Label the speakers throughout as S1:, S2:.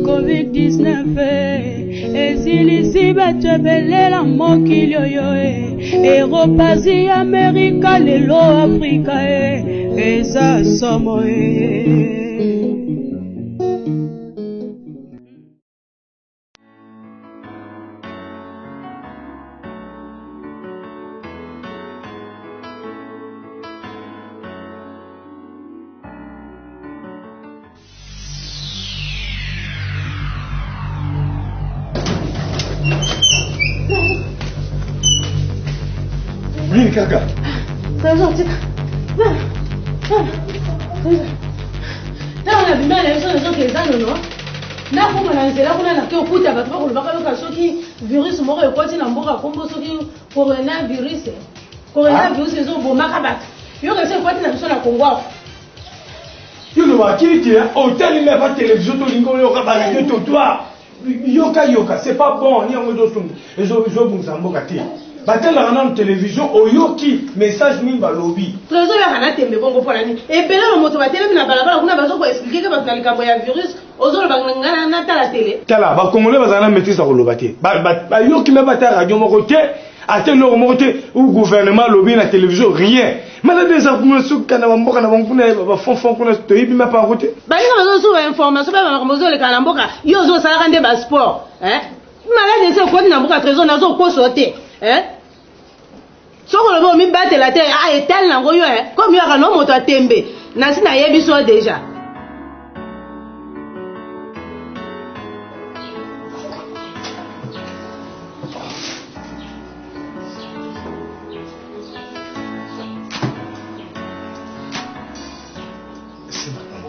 S1: COVID-19 esilisi bato belela mokili oyo Europa zi Amerika lelo Afrika eza somo
S2: Kaka.
S3: C'est gentil. Là, on a vu mal les gens qui sont non. Là, pour me lancer, là, on a la côté à battre pour le bac de qui virus mort et quoi, il en boira comme qui coronavirus. Coronavirus, ils ont beau macabat. Il y a quelque chose qui n'a pas Congo.
S2: Tu le vois, qui est hôtel, il n'y a pas de télévision, il n'y a pas de trottoir. Yoka, c'est pas bon, il y a un peu de ils ont batela na télévision oyoki message mingi balobi
S3: trésor ya kana tembe bongo pour la nuit et bela moto batela na balabala kuna bazo ko expliquer que ba likambo ya virus ozolo bangana na tala télé
S2: tala ba congolais bazana maîtrise à koloba te ba yoki me bata radio moko te ate lo moko te ou gouvernement lobi na télévision rien mais des informations kana mboka na bankuna ba fond kuna to yibi ma pa côté
S3: ba ni bazo so information ba ba mozo le kana mboka yo zo sala kande ba sport malade c'est quoi na mboka trésor na zo ko sauter soko lobo mi battre la terre et tel nango yo comme yo kana moto atembe na sina yebi so déjà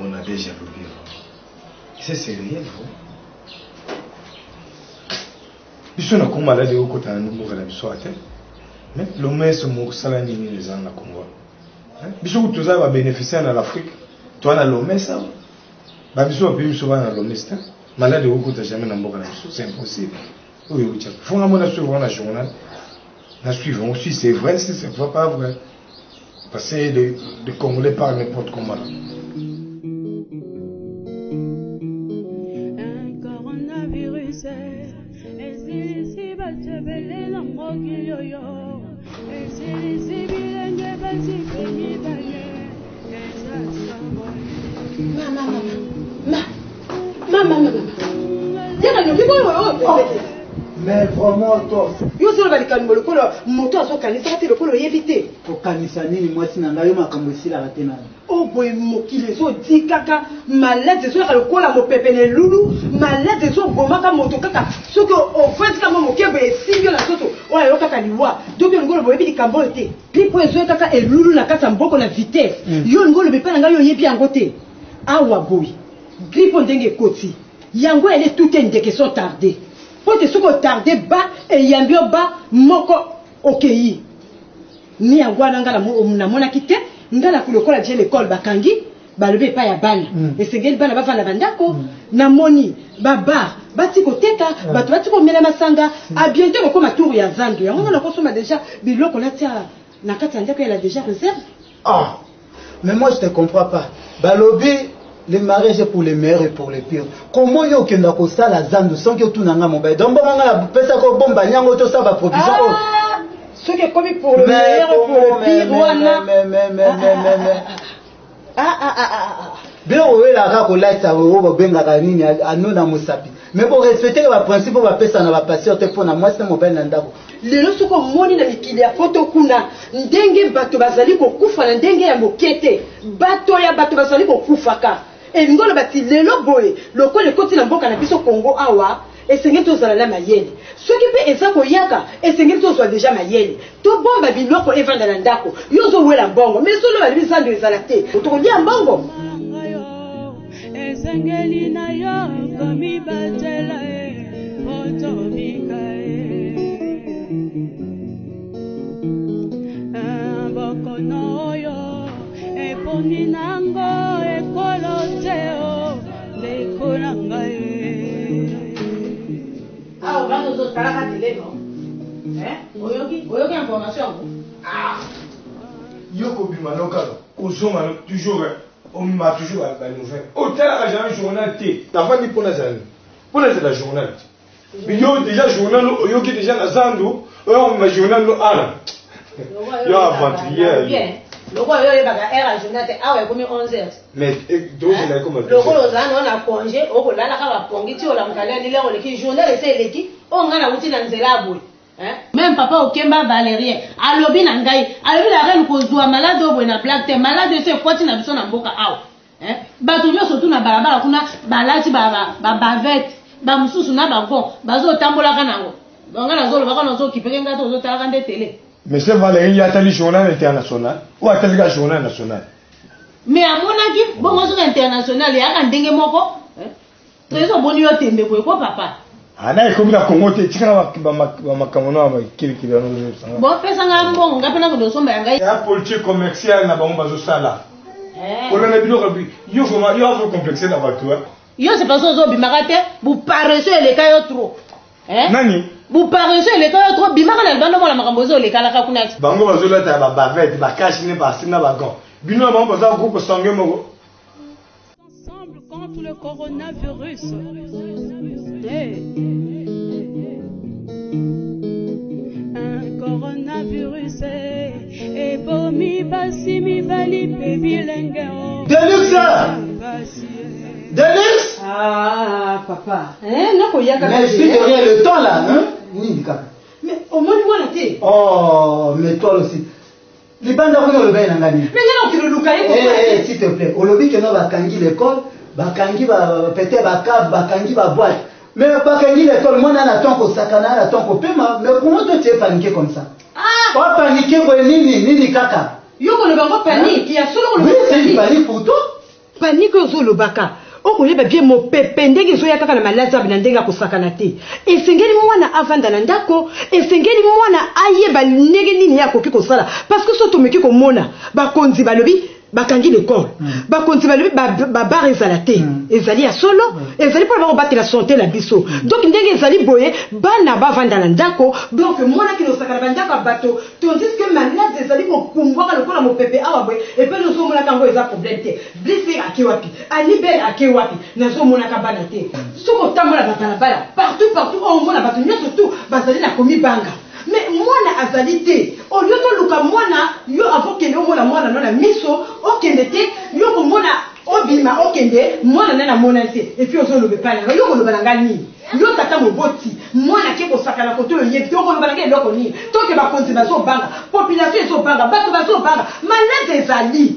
S2: on a déjà oublié c'est sérieux biso na ko malade au kota na mboka na biso ate mais le mes mo sala nini les gens na Congo biso tous ça va bénéficier en Afrique toi na le mes ça ba biso ba biso ba na le mes ta malade au kota jamais na mboka na biso c'est impossible oui oui faut na mona suivre na journal na suivre aussi c'est vrai si c'est pas vrai parce que de Congolais parlent n'importe comment.
S4: Mais vraiment, toi.
S3: Yo solo balikanimo lokolo moto azokanisa te lokolo yebite.
S4: Kokanisa nini mwasi na ngayo makambo esila ratena.
S3: Oh boy mokile zo di kaka malade zo ka lokola mopepene lulu malade zo bomaka moto kaka soko ofense kama mokebe esibyo na soto oya yo kaka liwa donc ngolo boyebi likambo te clip zo kaka elulu na kata mboko na vitesse yo ngolo bepa na ngayo yebi yango te awa boy clip ndenge koti yango elle est tout une question tardée. Pour te soko tardé bas et yambio bas moko okei ni yango na ngala na mona kite ngala kulokola je l'école bakangi balobe pa ya bana esengeli bana bavanda bandako na moni baba bati koteka bato bati ko mela masanga a bientôt ko tour ya zandu yango na kosoma déjà biloko na tia na kati ya ndako elle a déjà réserve.
S4: Ah mais moi je te comprends pas balobi le mariage est pour les meilleurs et pour les pires. Comment yo kenda ko sala zandu sans que tout nanga mobile donc bon ngala pesa ko bomba nyango to sa ba provision
S3: ce qui est commis pour le meilleur et pour le pire wana
S4: bien ouais la rako là ça wo benga ka nini anona musapi mais pour respecter le principe va pesa na ba patient te pour na moi c'est mobile na ndako
S3: lelo soko moni na mikili ya poto kuna ndenge bato bazali ko kufa na ndenge ya mokete bato ya bato bazali ko kufaka ngolo bati lelo boye lokole koti na mboka na biso Congo awa esengeli tozala na mayele soki pe eza koyaka esengeli tozwa deja mayele to bomba biloko evanda na ndako yo zo wela mbongo mais solo bali bizando ezala te otokolia mbongo
S1: esengeli na yo komi batela otomika bokono yo eponi nango ekoloteo lekolanga
S3: ah bano zo kala tele no oyoki information
S2: yoko bima lokalo ozonga toujours on m'a toujours la nouvelle. Au tel a jamais journal T. D'avant ni pour la journal. Mais yo déjà journal, yo qui déjà la zando, on m'a journal no ala. Yo aventurier.
S3: Le roi yo yebaka era journal te awa komi 11h.
S2: Mais donc il a comme
S3: le roi ozana on a congé o ko lala ka ba pongi ti o la mukale ni lero leki journal ese leki o ngana wuti na nzela boy. Même papa Okemba Valérien, alobi na ngai, alobi la reine kozwa malade obwe na black te, malade se kwati na biso na mboka aw. Bato nyoso tu na balabala kuna balati ba bavette, ba mususu na ba gon, bazo tambola kanango. Banga na zolo baka na zo kipeke ngato zo tala kande télé.
S2: Mais c'est Valérien, il y a tali journal international ou a tali journal national.
S3: Mais à mon avis, bon zo international ya ka ndenge moko, Trezo boni yo tembe ko papa.
S2: Ana comme la Congo te tika ba makamona ba kili no sanga.
S3: Bon pesa ngambo ngapena ko dosomba ngai.
S2: Ya politique commerciale na bango bazo sala. On a bilo rabi. Yo vraiment yo a complexé la voiture.
S3: Yo c'est pas ça zo bimaka te, bu paresseux les cas yo trop.
S2: Nani?
S3: Bu paresseux les cas yo trop bimaka na bando la makambo zo les kala ka kuna.
S2: Bango bazo la ta ba bavette, ba cash ne ba sina ba gon. Bino bango bazo groupe sangue moko.
S1: Ensemble contre le coronavirus. Un coronavirus et bomi basi mi bali pebilenge.
S4: Deluxe.
S3: Ah papa. Non koyaka.
S4: Mais je suis derrière le temps là, hein? Nika.
S3: Mais au moins moi la té.
S4: Oh, mais toi aussi. Les bandes de le bain ngani.
S3: Mais non tu le lukaye ko.
S4: S'il te plaît. Au lobby que no bakangi l'école, bakangi ba pété ba cave, bakangi ba boîte. Mais bakangi l'école, moi na ton ko sakana na ton ko pema, mais comment toi tu es paniqué comme ça? Ah, pas paniqué ko nini kaka.
S3: Yo ko le bango panique, il y a solo
S4: le oui, c'est panique pour toi.
S3: Panique zo lo baka. O leba bien mo pepe ndenge zo yakaka na malaza na ndenge ko sakana te. Esengeli mwana avanda na ndako, esengeli mwana ayeba ndenge nini yako kiko sala parce que soto meki ko mona ba konzi balobi bakangi l'école ba konzi balobi ba bar ezalate ezali ya solo ezali pour ba battre la santé la biso donc ndenge ezali boye bana bavanda na ndako donc mwana kino sakana bandaka bato tandis que malade ezali ko kumbwaka lokola mo pepe awa boye et puis nous sommes là kango eza problème te blessé ake wapi anibel ake wapi nazo mona ka bana te soko tambola ba balabala partout on mona bato nyoso tout bazali na komi banga. Mais mwana azalité au lieu de luka mwana yo avant que yo mona mwana na miso okende te yo ko mona obima okende mwana na mona te et puis ozo lobe pa yo ko loba ngani yo tata moboti mwana ke ko sakana ko to yo yebi yo ko loba ngani loko ni to ke ba konti bazo banga population ezo banga bato bazo banga malade ezali.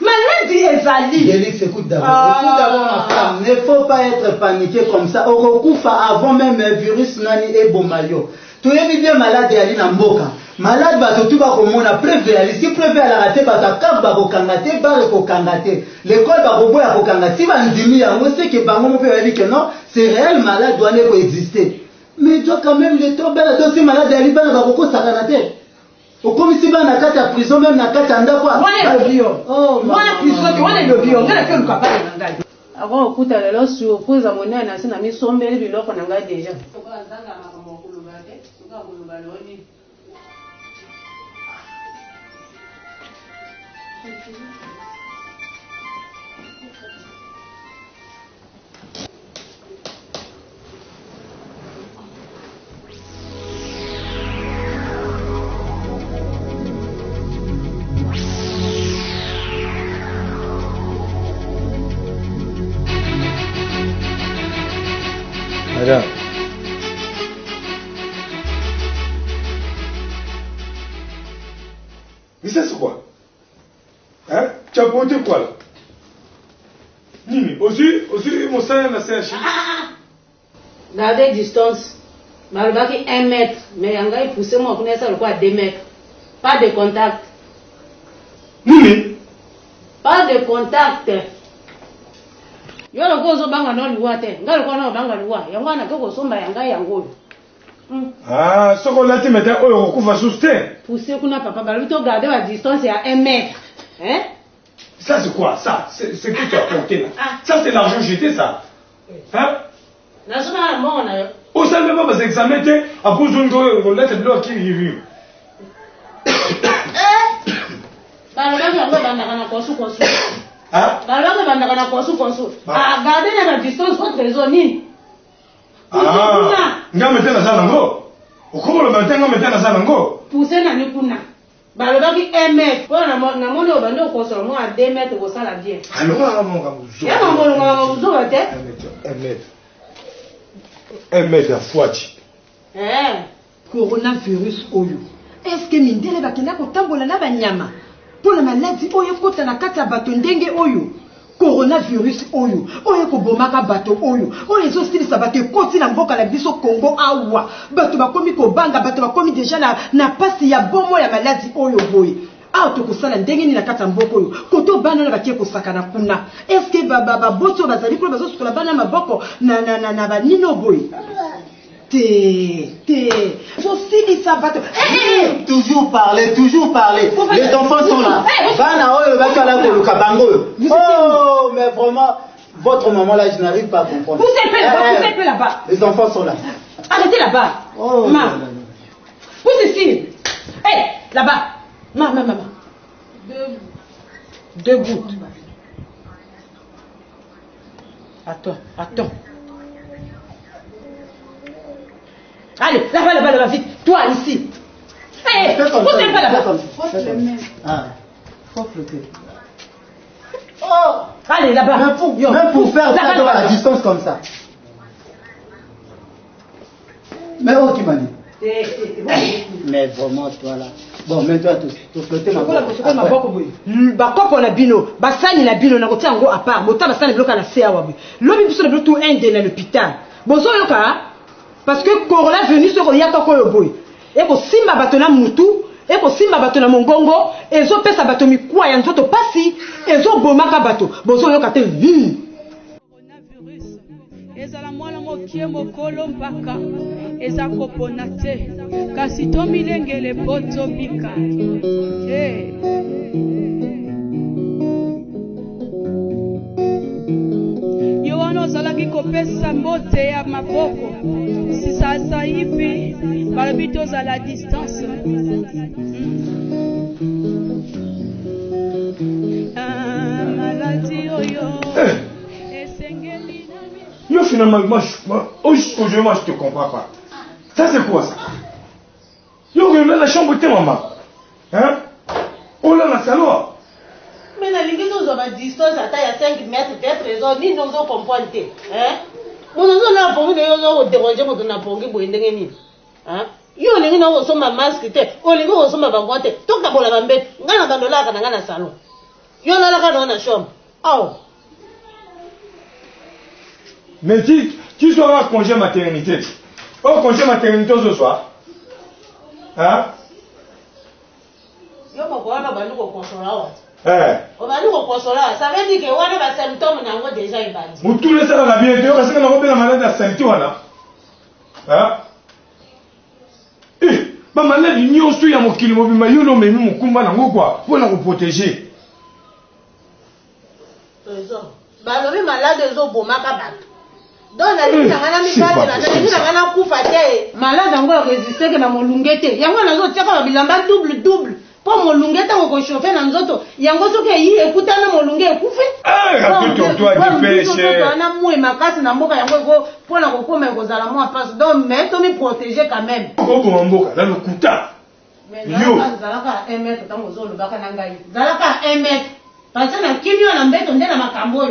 S3: Maladie ezali.
S4: Félix, écoute d'abord. Écoute d'abord ma femme. Ne faut pas être paniqué comme ça. Au recours avant même un virus nani et bomayo. Tu es bien malade et ali na mboka. Malade ba tout ba komona preuve ya lisi preuve à la raté ba ta kab ba ko kangate ba ko kangate. L'école ba ko boya ko kangati ba ndimi ya on sait que bango mo peut dire que non, c'est réel malade doit ne exister. Mais toi quand même le temps bela dossier malade ali ba ba ko sakanate. Au commissaire dans la carte à prison même la carte en quoi.
S3: Moi le bio. Oh, moi la prison que on est le bio, on a que le papa de ngai. Avant okuta lelo surprise à monnaie na sina mi sombeli biloko na ngai déjà.
S2: Madame. Mais ça c'est quoi? Hein? Tu as porté quoi là? Nini, aussi mon salaire n'a pas
S3: Gardez distance. Malgré 1 mètre, mais en gars, il pousse moi pour ça le quoi 2 mètres. Pas de contact.
S2: Nini?
S3: Pas de contact. Yo lo ko zo banga no liwa te. Ngalo ko no banga liwa. Yango na ko somba yanga yango.
S2: Ah, ce qu'on l'a dit maintenant, on va souster.
S3: Pousser kuna papa, bah lui to garder la distance à 1 mètre. Hein?
S2: Ça c'est quoi ça? C'est que tu as porté là. Ça c'est l'argent jeté ça. Hein?
S3: National mon na.
S2: On sait même pas examiner à cause d'une on laisse le bloc qui revient.
S3: Bah le gars on va banda kana ko su.
S2: Ah?
S3: Alors que bandaka na konsu. Ah, gardez la distance votre zone.
S2: Ah. Nga mette na sana ngo. Okomo le mette nga mette na sana ngo.
S3: Pousser na nikuna. Balobaki 1 mètre. Voilà na moni obando ko solo mo à 2 mètres ko sala bien.
S2: Alors mon gamuzo.
S3: Ya mambo ngamuzo bate.
S2: 1 mètre à Fouachi.
S3: Coronavirus oyo. Est-ce que mindele bakenda ko tambola na banyama? Pour la maladie oyo kota na kata bato ndenge oyo. Coronavirus oyo ko bomaka bato oyo ezo stilisa bato koti na mboka la biso Congo awa bato bakomi ko banga bato bakomi déjà na pasi ya bomo ya maladie oyo boye to kosala ndenge ni na kata mboko oyo koto bana na bakie kosakana kuna est-ce que baba boto bazali ko bazo sukola bana maboko na banino boye ça va
S4: toujours parler. Les enfants sont là. Oh, mais vraiment, votre maman là, je n'arrive pas à comprendre.
S3: Poussez là-bas.
S4: Les enfants sont là.
S3: Arrêtez là-bas.
S4: Oh,
S3: maman. Poussez ici. Là-bas. Maman. 2 gouttes. Attends. Allez, là-bas, vite. Toi, ici. Poussez pas là-bas.
S4: Faut flotter.
S3: Allez, là-bas.
S4: Même pour faire ça à la distance comme ça. Mais tu m'as dit. Mais vraiment, toi là. Bon, mets-toi tout. Flotter ma boque.
S3: Bakopo na bino, basani na bino na kotia ngo à part. Bota basani bloka na sea wabi. Lobi biso na bloka tout un de l'hôpital. Bozo yoka. Parce que coronavirus sur yaka ko yoboy e ko simba bato na mutu e ko simba bato na mongongo ezo pesa bato mikwa ya nzoto pasi ezo bomaka bato bozo yoka te
S1: coronavirus ezala mwana mokie mokolo mpaka eza kopona te kasi to milengele poto bika ozalaki kopesa mbote ya maboko sisa yipi balobi tozala distance maladi oyo esengeli
S2: yo finalement aujourd'hui moi je te comprends pas. Ça c'est quoi ça? Yo on a la chambre de maman. Hein? On a la salon.
S3: Mais la ligue nous a distance à taille à 5 mètres peut-être raison ni nous on comprend hein mon on a pour nous on déranger mon on a pour qui boyende ni hein yo lingi na so ma masque te o lingi o so ma bango te to ka bola bambe ngana bandola ka ngana salon yo la ka na chambre
S2: mais tu seras congé maternité. Au congé maternité ce soir. Hein?
S3: Yo moko wana bandu ko consola wa.
S2: On
S3: va nous consoler. Ça veut dire que on a des symptômes n'avons déjà invadé.
S2: Vous tous les ça la bien tu parce que on a la maladie à symptômes là. Hein? Ba maladie ni osu ya mokili mobima yo no memi mukumba na ngokwa pour la protéger.
S3: Raison. Ba no malade zo bomaka bato. Donc la ligne ngana mi kati na ligne ngana kufa te. Malade ngo résister que na molungete. Yango nazo tia ka bilamba double. Pour mon lungue tant qu'on chauffe dans nzoto yango soki yi ekuta na molunge ekufe
S2: rapide toi dépêche
S3: na mwe makasi na mboka yango ko pona kokoma ekozala moi passe donc mais to mi protéger quand même
S2: ko mboka na lokuta
S3: yo zalaka 1 mètre tango zolo baka na ngai zalaka 1 mètre parce que na kimio na mbeto ndena makambo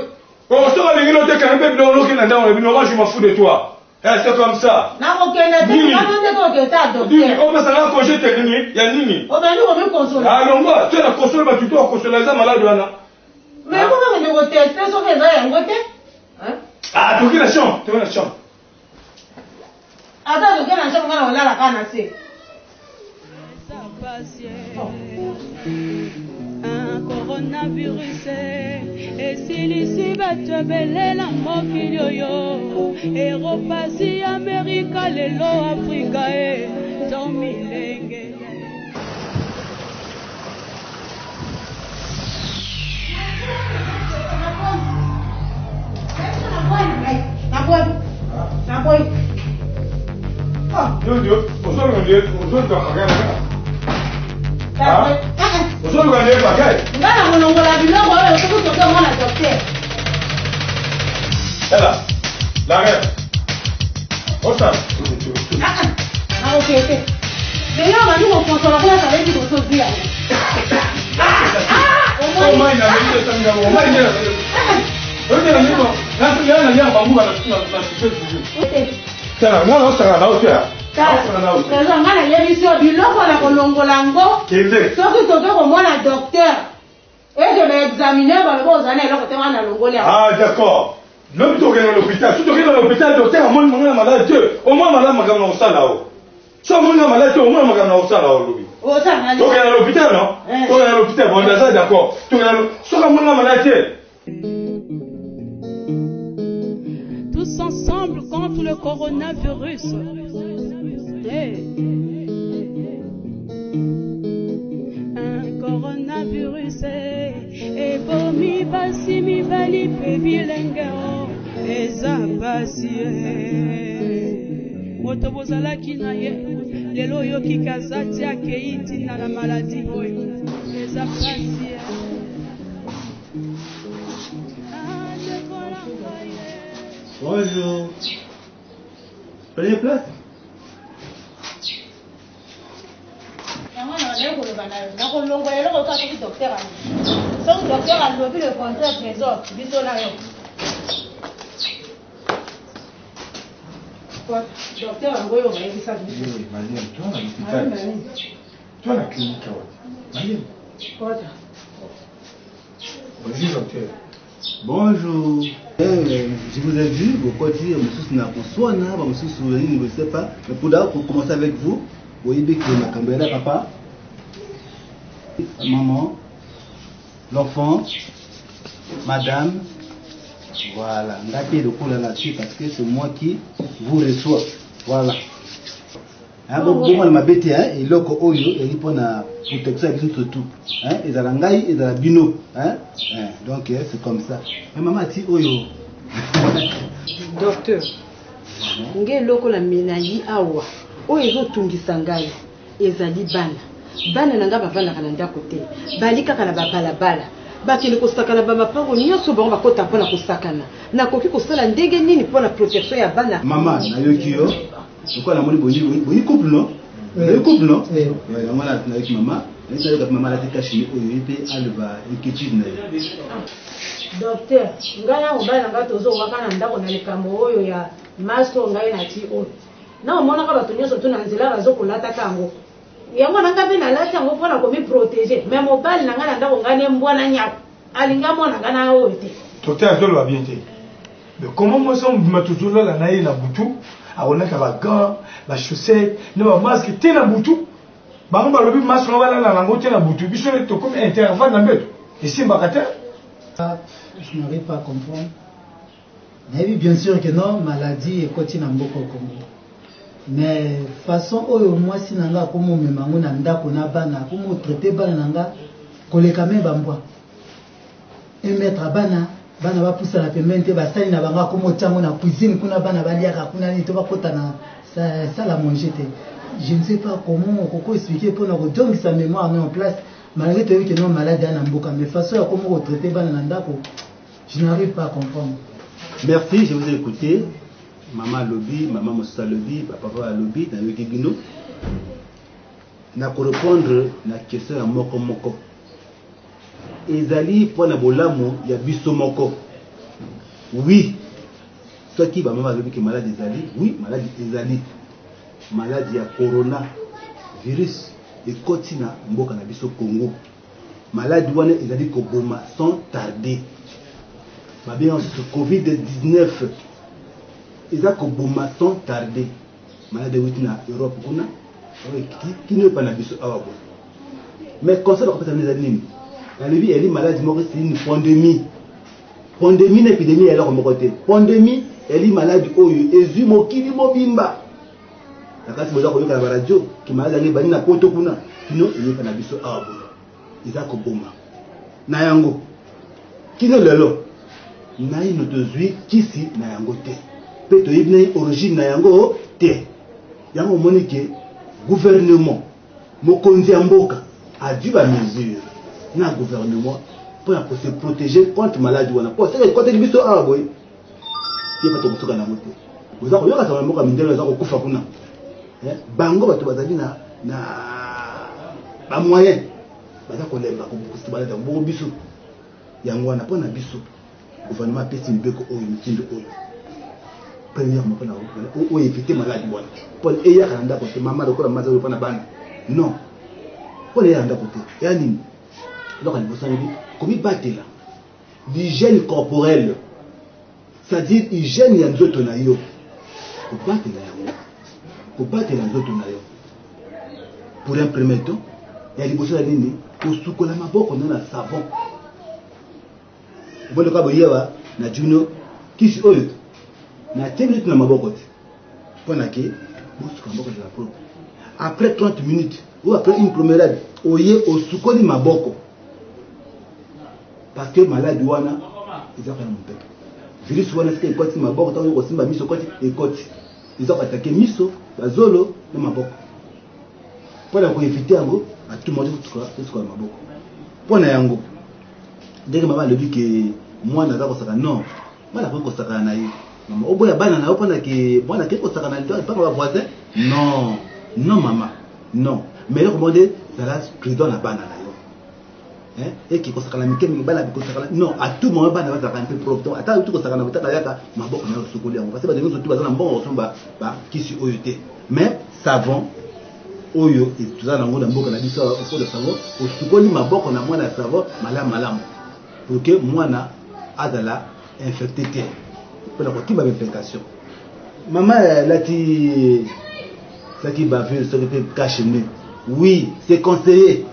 S2: on se va venir noter quand même dans l'eau qui n'a dans le moi je m'en fous de toi. C'est comme ça.
S3: Na kokenda te na ko keta docteur.
S2: On va s'en congé technique, il y a nini.
S3: On va nous consoler.
S2: Ah non moi, tu la consoler bah tu dois consoler les malades là.
S3: Mais comment on va tester sur les yango te? Hein?
S2: Ah, tu la chambre.
S3: Attends, tu la chambre on la kana c'est.
S1: Un coronavirus esilisi bato belela mokili oyo eropasi amerika lelo afrika to milenge
S2: Vous avez gagné pas gagné.
S3: Ngana molongola biloko oyo soki toke mwana docteur.
S2: Là. La reine. Osa.
S3: Ah ok. Mais là on va nous contrôler la ça va dire qu'on se dit.
S2: Oh my na vile tanga oh my na. Ote na mimo. Na ya bangu bana na sisi. Tala ngana osanga na otea.
S3: Tala ngana yebiso biloko na kolongola ngo.
S2: Kende.
S3: Soki toke ko mwana docteur. Et je vais examiner ba lobo zana eloko te wana longola.
S2: Ah d'accord. L'homme toke na l'hôpital, tu toke na l'hôpital docteur mon mwana malade, au moins malade magana osala o. So mon malade au moins magana osala o lobi.
S3: Oh ça malade.
S2: Toke na l'hôpital non? Toke na l'hôpital, bon ça d'accord. Toke na so ka mon malade.
S1: Tous ensemble contre le coronavirus. Un coronavirus et bomi basi mi bali pe bilengeo eza basi moto bozalaki na ye lelo yoki kazati akeiti na la maladie oyo eza basi
S4: Bonjour. Prenez place.
S3: Docteur Ngoyo va y ça.
S2: Oui, Mariam, toi à l'hôpital. Toi à la clinique. Mariam. Vas-y, docteur.
S4: Bonjour. Je vous ai vu, vous côté, monsieur Naposwana, monsieur Soulani, je ne sais pas. Mais pour commencer avec vous, vous voyez que ma caméra, papa, maman, l'enfant, madame, voilà. Ndaki de couleur là-dessus parce que c'est moi qui vous reçois. Voilà. Bon, elle m'a bêté, et l'autre oyo, il répond à protection avec tout. Et ça l'angaï, et ça la bino. Donc, c'est comme ça. Mais maman, ti oyo.
S3: Docteur, nge loko la menali awa. Oyo tungisa ngai, ezali bana. Bana nanga bavanda kana ndako te. Balika kana bala. Bakili kosakana ba mapango nyonso bango bakota mpona kosakana. Nakoki kosala ndenge nini mpona protection ya bana.
S4: Maman, nayoki yo. Pourquoi la moni boni couple non? Le couple non? Ouais, on a avec maman. Mais ça avec maman la tekashi oyo pe alba inquiétude na.
S3: Docteur, ngaya obala ngato zo wakana ndako na likambo oyo ya masko ngai na ti oyo. Na omona ka bato nyonso tuna nzela bazo kolata kango. Yango nanga pe na lati yango mpona komi protéger. Mais mobali nanga na ndako ngane mbwana nyako. Alinga mona ngana oyo te.
S2: Docteur Tolo va bien te. Mais comment moi ça on m'a toujours là na na butu? On a ba gants, ba chaussettes, no masque te na butu. Bango ba lobi masque on va là na lango te na butu. Biso le to comme intervalle na beto. Et si mbakata?
S4: Je n'arrive pas à comprendre. Mais oui, bien sûr que non, maladie et continue à beaucoup Congo. Mais façon oyo moi si nanga comme memango na ndako na bana, comme traiter bana nanga koleka me bambwa. Et mettre bana va pousser la pemmente ba sali na banga comme tiango na cuisine kuna bana baliaka kuna ni to ba kota na ça la manger te. Je ne sais pas comment on expliquer pour nous donc sa mémoire met en place malgré que non malade na mboka mais façon ya comment traiter bana na ndako je n'arrive pas à comprendre. Merci, je vous ai écouté. Maman Lobi, maman Moussa Lobi, papa Lobi, na yoki bino. Na ko répondre na question ya moko. Ezali pour na bolamo ya biso moko. Oui. Toi qui maman Lobi qui malade ezali, oui, malade ezali. Malade ya corona virus et continue mboka na biso Congo. Malade wana ezali ko boma sans tarder. Ma bien sur Covid-19 ils ont comme sans tarder malade de na Europe kuna qui ne pas na biso awa mais comme ça on peut les animer la vie elle est malade c'est une pandémie une épidémie elle a comme côté pandémie elle est malade oyo ezu mokili mobimba la kasi boza ko yoka na radio qui malade ngi bani na poto kuna kino il est na biso awa ils ont comme na yango kino lelo na ino tozwi kisi na yango te pe to ibne origine na yango te yango monique gouvernement mokonzi ya mboka a dû ba mesure
S5: na gouvernement pour se protéger contre maladie wana pour c'est côté biso a boy il pas to kusuka na moto vous avez yoka sama moka mindelo za kufa kuna bango bato bazali na ba moyen baza kolemba ko kusuka balata bongo biso yango wana pona biso gouvernement pesi mbeko oyo mitindo oyo premièrement pona o éviter maladie wana pour eya kana ndako te mama lokola maza pona bana non pour eya ndako te ya nini lokola bosangi comme batela l'hygiène corporelle c'est-à-dire hygiène ya nzoto na yo ko batela yango ko batela nzoto na yo pour un premier temps ya liboso ya nini ko sukola maboko na savon bondo ka boyewa na juno kisi oyo na 10 minutes na maboko te pona ke bosuka maboko de la propre après 30 minutes ou après une promenade oye osukoli maboko parce que maladie wana ils ont fait mon peuple virus wana c'est que quand maboko tant ko simba miso koti et koti ils ont attaqué miso bazolo na maboko pona ko éviter yango à tout monde tout maboko pona yango dès que maman le dit que moi na za ko saka non moi ko saka na ye maman oboya bana na opana que moi na ko saka na pas ma voisin non non maman non mais le commandé ça la président na bana na yo et qui ko saka na mikemi bana ko saka non à tout moment bana va saka un peu propre ata tout ko saka na butaka yaka maboko na sukuli yango parce que ba de tout bazana mbongo somba ba kisi oyote mais savon oyo et tout ça na ngola mboka na biso au de savon au sukoli maboko na mwana savon malamu pour que mwana azala infecté te pour la qui va implication maman lati bavure ce que cache nez oui c'est conseillé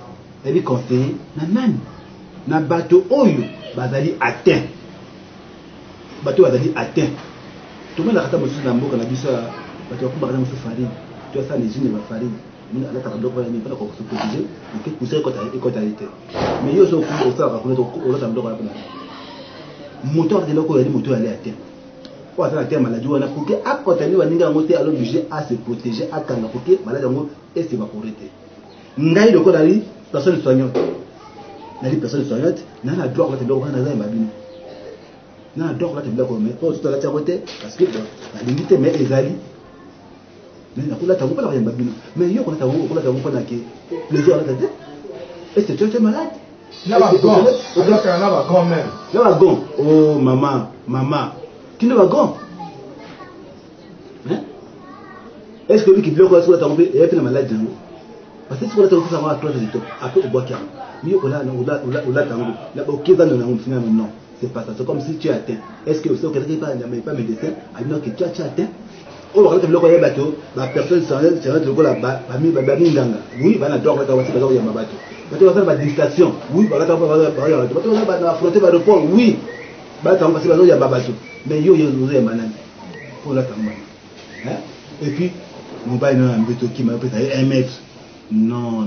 S5: elle est conseillé na nani na bato oyo bazali atteint tout le monde a kata mosusu na mboka na biso bato ko bakana mosusu farine tu as ça les jeunes ba farine muna ala ta ndoko ni pala ko se protéger et que pousser côté été mais yo so ko ça ka ko to ta ndoko na moteur de loko ya moteur aller atteint pour ça la terre maladie wana pour que à côté ni waninga ngote alors obligé à se protéger à kanga pour que maladie ngo et se va correcter ngai loko dali personne soignante nali personne soignante na droit la ndoko na za mabini na droit la ndoko mais pour tout la terre côté parce que la limite mais ezali mais na kula tango pas la mabini mais yo kula tango pas que plaisir la tête et c'est tu es malade
S2: na ba gon na ba gon même
S5: na ba gon oh maman qui ne va gon hein est-ce que lui qui bloque la sur la tombe et puis la maladie parce que si on a trouvé ça à 3 de après au bois qui mieux on a tango là OK dans le finalement non c'est pas ça c'est comme si tu as atteint est-ce que vous quelqu'un pas médecin a dit non que tu as atteint oh on a bloqué bateau la personne sans le go là-bas mi nganga oui va na droit là aussi bateau ya mabato bateau va faire distraction oui va affronter l'aéroport oui bateau parce que bateau ya babato mais yo nous est manane pour la tamba hein et puis mon bail non mbeto qui m'a peut-être 1 mètre non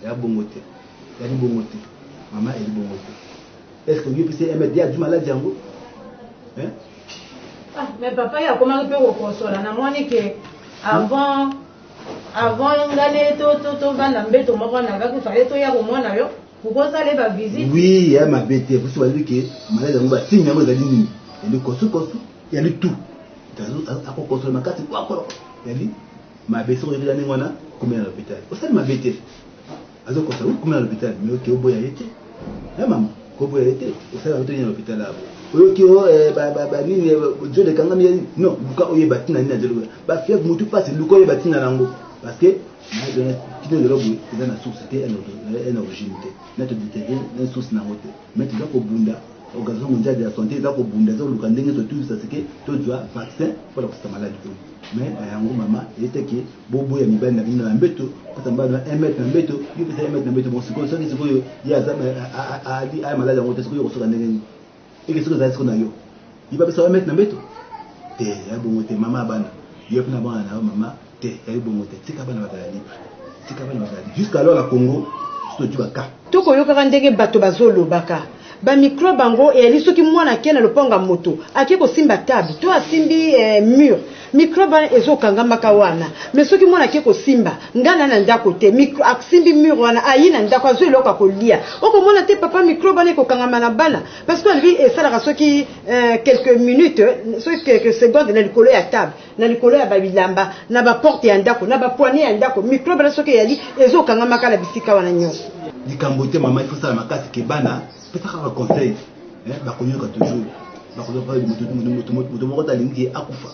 S5: ya bongote maman elle bongote est-ce que lui peut 1 mètre il y a du malade yango hein.
S6: Ah, mais papa, il y a comment on peut reconsoler. Avant d'aller tout vendre mbé to moko na ka fallait to ya ko mona yo. Pourquoi ça les va visite?
S5: Oui, il y a ma bête, vous savez que malade yango ba signe yango za dini. Et le kosu il y a le tout. À quoi consoler ma carte quoi. Il y a dit ma bête sur les années wana combien à l'hôpital. Vous savez ma bête. Azo ko ça combien à l'hôpital mais OK oboya été. Eh maman, oboya été. Vous savez à l'hôpital là. Ok, Dieu de Kangami, non, Luka Oye Batina Nina de Loué. Bah, fier Moutou passe, Luka Oye Batina Lango. Parce que, qui de l'homme, c'est une source, c'était une originalité. Notre détermine, une source Nangote. Mais tu dois au Bunda, Organisation mondiale de la santé, tu dois au Bunda, tu dois au tout ça, c'est que tu dois vaccin pour la maladie. Mais, en maman, il était que Bobo et Miban n'avaient pas un béto, quand on va 1 mètre un béto, il faut 1 mètre un béto, bon, c'est comme ça, c'est qu'il y a un malade, on te trouve sur la négation. Et qu'est-ce que ça est-ce qu'on a eu? Il va se mettre dans le béton. T'es un bon côté, maman bana. Il y a plein de maman, t'es un bon côté. C'est qu'à jusqu'à alors la Congo, c'est du baka.
S3: Toko yo karandeke bato bazolo baka. ba microbe bango et ali soki mwana kena loponga moto akiko simba table to asimbi mur microbe ezo kangamba kawana mais soki mwana akiko simba ngana na ndako te micro asimbi mur wana ayina ndako azo loka kolia oko mwana te papa microbe ne ko kangama na bana parce que lui et ça la soki quelques minutes soki quelques secondes na likolo ya table na likolo ya babilamba na ba porte ya ndako na ba poignée ya ndako microbe la soki yali ezo kangama kala bisika wana nyonso
S5: dikambote mama il faut ça la makasi ke bana peut-être un conseil ba konyoka toujours ba konyoka mutu moko talingi akufa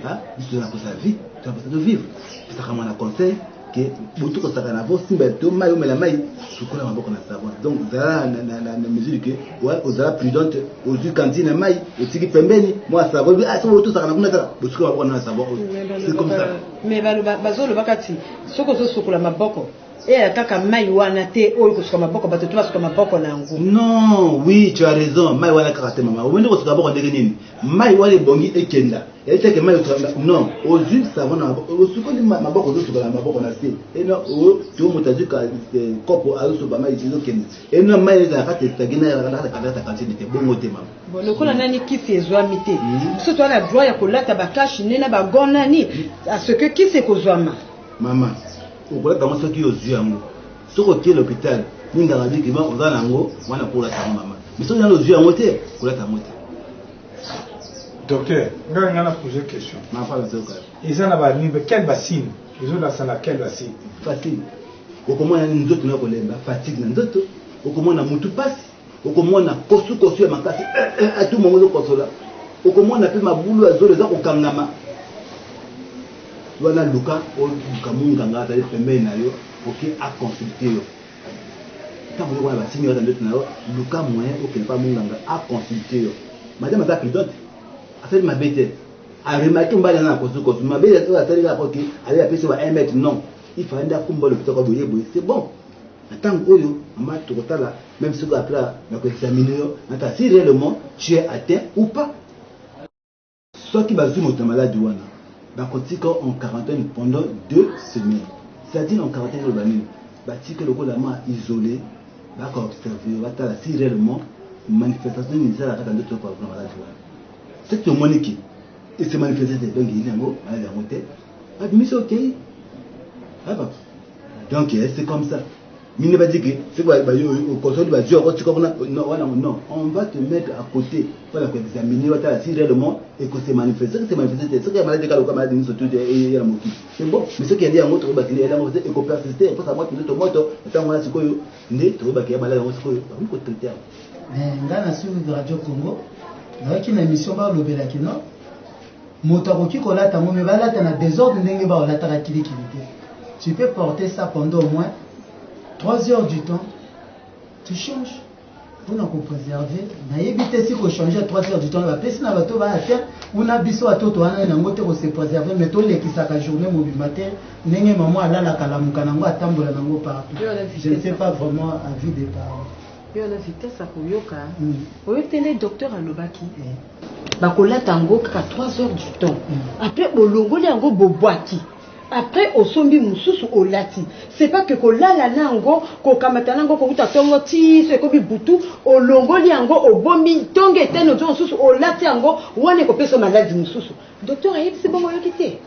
S5: hein c'est la vie tu as besoin de vivre peut-être un conseil que butu ko saka na vo simba to mai o mela mai sukola maboko na savon donc za na mesure que ouais ozala prudente ozu cantine mai otiki pembeni moi savon ah so to saka na kuna tala butu ko maboko na savon c'est comme ça
S3: mais bazolo bakati soko zo sukola maboko et kaka mai wana te oyo kosuka maboko bato to basuka maboko na ngo
S5: non oui tu as raison mai wana kaka te mama wende kosuka maboko ndenge nini mai wana bongi ekenda et c'est que mai non ozu savon na osuko ni maboko zo suka na maboko na se et non o to motazu ka kopo ayo so ba mai zo kenda et non mai za kata tagina ya kata kanti te bongo te mama
S3: bon le kola nani kisi ezwami te surtout ala droit ya kolata bakashi nena bagona ni à ce que kisi kozwama
S5: mama okola kama soki ozu yango soko ke l'hôpital ninga rabi ki ba ozana ngo wana kola ta mama mais soki ozu yango te kola ta mote
S2: docteur ngana poser question
S5: ma pas le cas
S2: ils en a ni quel bassine ils ont dans la quel bassine
S5: facile okomona nzoto na kolemba fatigue na nzoto okomona mutu pasi okomona kosu ya makasi à tout moment de kosola okomona pe mabulu azolo za kokangama wana luka o luka ngata le pembeni na yo OK a consulter yo tant que wana batimi wana ndoto na yo luka moyen OK pas munganga a consulter yo madame a pilote a fait ma bête a remarqué mbala na kosu ma bête a tali la OK aller appeler sur 1 mètre non il faut enda kumba le pitoko boye c'est bon attends oyo mama tokotala même si après na ko examiner yo ata si réellement tu es atteint ou pas soit qui bazu moto malade wana bakotika en quarantaine pendant 2 semaines. C'est-à-dire en quarantaine le banine. Batika le colama isolé, bako observer, batala si réellement manifestation initiale à dans d'autres problèmes malade. C'est une monique et se manifester donc il y a un mot, malade à monter. Ah mais c'est OK. Ah bah. Donc c'est comme ça. Mais ne pas dire que c'est quoi au conseil va dire non, on va te mettre à côté pour examiner si réellement et que c'est manifesté, c'est que la maladie quand maladie nous surtout et la moquille. C'est bon, mais ce qui a dit à moto ba qu'il est là et qu'on persister pour savoir que notre moto tant on a ce que né to ba qu'il malade on ce que on peut traiter.
S4: Mais ngana sur Radio Congo, avec une émission ba lobela kino moto akoki kolata mo me balata na désordre ndenge ba olata ka kilikilité. Tu peux porter ça pendant au moins 3 heures du temps, tu changes pour nous préserver. Na éviter si qu'on change 3 heures du temps, la personne va tout va faire. On a biso à tout on a un moteur se préserver, mais tout les qui sa journée mobile matin, n'engé maman là la kalamuka nango atambola nango partout. Je ne sais pas vraiment avis des parents.
S3: Yo na vitesse à koyoka. Oyo télé docteur alobaki. Bakola tango ka 3 heures du temps. Après bolongo yango bobwaki. Après au sombi mususu au lati c'est pas que kolala nango ko kamata nango ko uta tongo ti se ko bi butu o longo liango o bombi tonge teno to mususu o lati yango wane ko peso maladi mususu docteur ayi c'est bon yo kité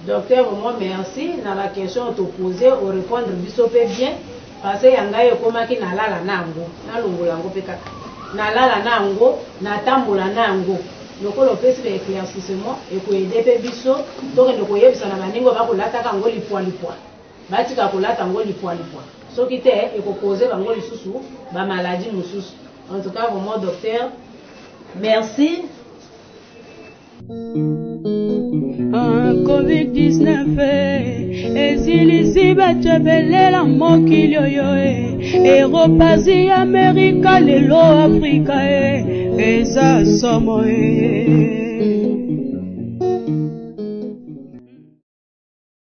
S6: docteur moi merci na la question to poser au répondre biso pe bien parce que yanga yo komaki na lala nango na longo yango pe kaka na lala nango na tambola nango lokolo pesi be éclaircissement et ko aider pe biso donc ne ko yebisa na baningo ba ko lata ka ngoli poa batika ko lata ngoli poa soki te e ko poser ba ngoli susu ba maladie mususu en tout cas vraiment docteur merci.
S1: COVID-19 ezilisi batebelela mokili oyo eropasi Amerika lelo Afrika eza somo